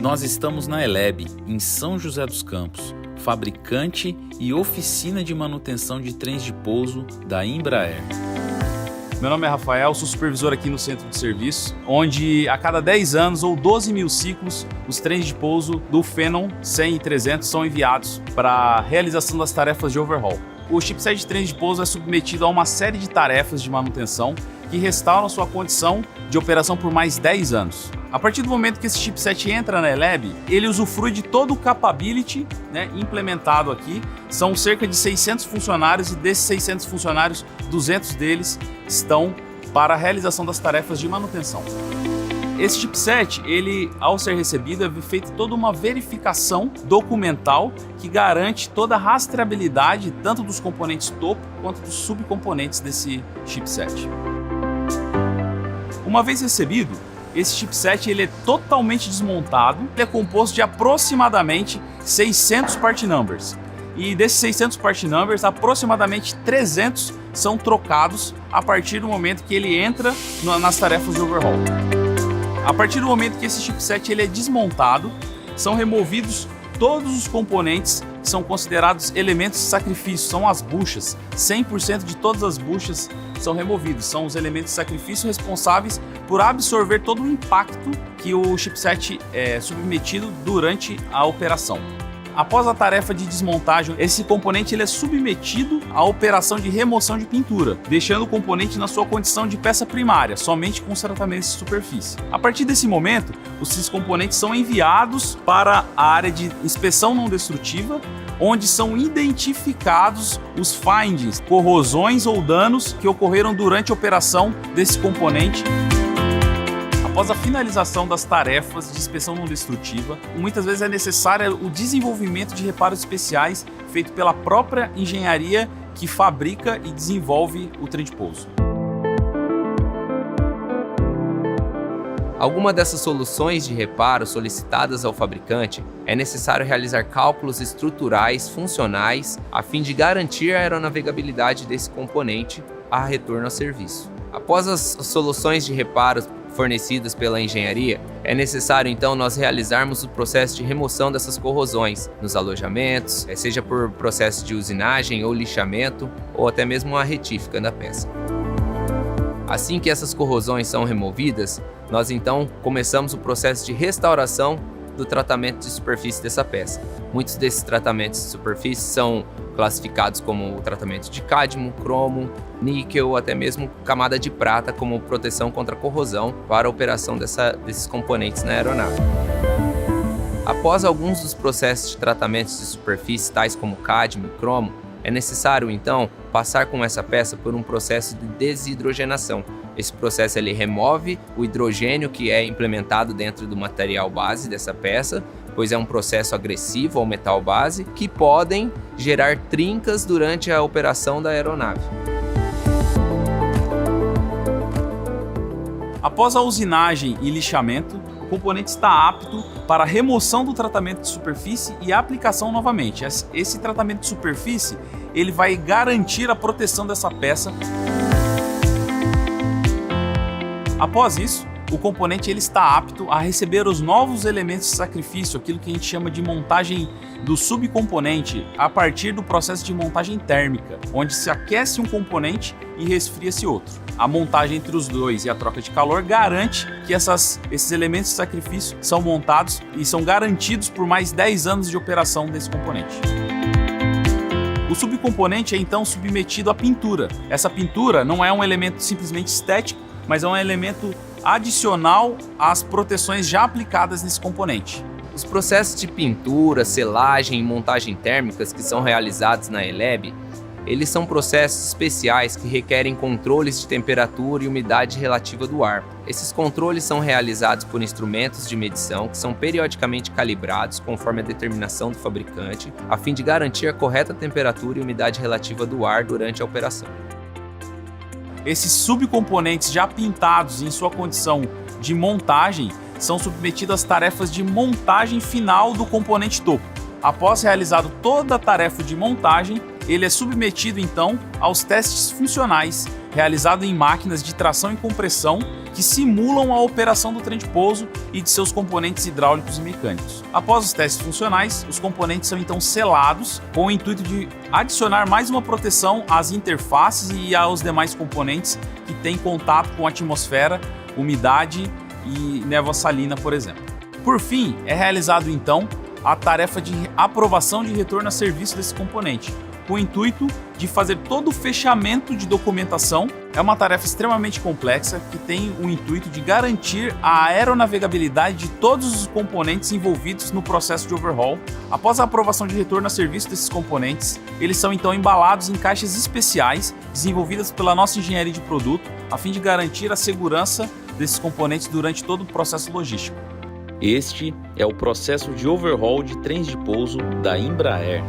Nós estamos na Eleb, em São José dos Campos, fabricante e oficina de manutenção de trens de pouso da Embraer. Meu nome é Rafael, sou supervisor aqui no centro de serviço, onde a cada 10 anos ou 12 mil ciclos, os trens de pouso do Phenom 100 e 300 são enviados para a realização das tarefas de overhaul. O chipset de trens de pouso é submetido a uma série de tarefas de manutenção que restauram sua condição de operação por mais 10 anos. A partir do momento que esse chipset entra na Eleb, ele usufrui de todo o capability implementado aqui. São cerca de 600 funcionários e desses 600 funcionários, 200 deles estão para a realização das tarefas de manutenção. Esse chipset, ao ser recebido, é feita toda uma verificação documental que garante toda a rastreabilidade tanto dos componentes topo quanto dos subcomponentes desse chipset. Uma vez recebido, esse chipset é totalmente desmontado, ele é composto de aproximadamente 600 part numbers. E desses 600 part numbers, aproximadamente 300 são trocados a partir do momento que ele entra nas tarefas de overhaul. A partir do momento que esse chipset é desmontado, são removidos todos os componentes que são considerados elementos de sacrifício, são as buchas. 100% de todas as buchas são removidos, são os elementos de sacrifício responsáveis por absorver todo o impacto que o chipset é submetido durante a operação. Após a tarefa de desmontagem, esse componente é submetido à operação de remoção de pintura, deixando o componente na sua condição de peça primária, somente com os tratamentos de superfície. A partir desse momento, esses componentes são enviados para a área de inspeção não destrutiva, onde são identificados os findings, corrosões ou danos que ocorreram durante a operação desse componente. Após a finalização das tarefas de inspeção não destrutiva, muitas vezes é necessário o desenvolvimento de reparos especiais feito pela própria engenharia que fabrica e desenvolve o trem de pouso. Alguma dessas soluções de reparo solicitadas ao fabricante é necessário realizar cálculos estruturais funcionais a fim de garantir a aeronavegabilidade desse componente a retorno ao serviço. Após as soluções de reparo fornecidas pela engenharia, é necessário então nós realizarmos o processo de remoção dessas corrosões nos alojamentos, seja por processo de usinagem ou lixamento, ou até mesmo uma retífica da peça. Assim que essas corrosões são removidas, nós então começamos o processo de restauração do tratamento de superfície dessa peça. Muitos desses tratamentos de superfície são classificados como o tratamento de cádmio, cromo, níquel ou até mesmo camada de prata como proteção contra corrosão para a operação desses componentes na aeronave. Após alguns dos processos de tratamentos de superfície, tais como cádmio e cromo, é necessário então passar com essa peça por um processo de desidrogenação. Esse processo ele remove o hidrogênio que é implementado dentro do material base dessa peça, pois é um processo agressivo ao metal base que podem gerar trincas durante a operação da aeronave. Após a usinagem e lixamento, o componente está apto para a remoção do tratamento de superfície e aplicação novamente. Esse tratamento de superfície ele vai garantir a proteção dessa peça. Após isso, o componente ele está apto a receber os novos elementos de sacrifício, aquilo que a gente chama de montagem do subcomponente, a partir do processo de montagem térmica, onde se aquece um componente e resfria-se outro. A montagem entre os dois e a troca de calor garante que esses elementos de sacrifício são montados e são garantidos por mais 10 anos de operação desse componente. O subcomponente é então submetido à pintura. Essa pintura não é um elemento simplesmente estético, mas é um elemento adicional às proteções já aplicadas nesse componente. Os processos de pintura, selagem e montagem térmicas que são realizados na Eleb, eles são processos especiais que requerem controles de temperatura e umidade relativa do ar. Esses controles são realizados por instrumentos de medição que são periodicamente calibrados conforme a determinação do fabricante, a fim de garantir a correta temperatura e umidade relativa do ar durante a operação. Esses subcomponentes já pintados em sua condição de montagem são submetidos às tarefas de montagem final do componente topo. Após realizado toda a tarefa de montagem, ele é submetido então aos testes funcionais realizado em máquinas de tração e compressão que simulam a operação do trem de pouso e de seus componentes hidráulicos e mecânicos. Após os testes funcionais, os componentes são então selados com o intuito de adicionar mais uma proteção às interfaces e aos demais componentes que têm contato com a atmosfera, umidade e névoa salina, por exemplo. Por fim, é realizado então a tarefa de aprovação de retorno a serviço desse componente, com o intuito de fazer todo o fechamento de documentação. É uma tarefa extremamente complexa que tem o intuito de garantir a aeronavegabilidade de todos os componentes envolvidos no processo de overhaul. Após a aprovação de retorno a serviço desses componentes, eles são então embalados em caixas especiais desenvolvidas pela nossa engenharia de produto, a fim de garantir a segurança desses componentes durante todo o processo logístico. Este é o processo de overhaul de trens de pouso da Embraer.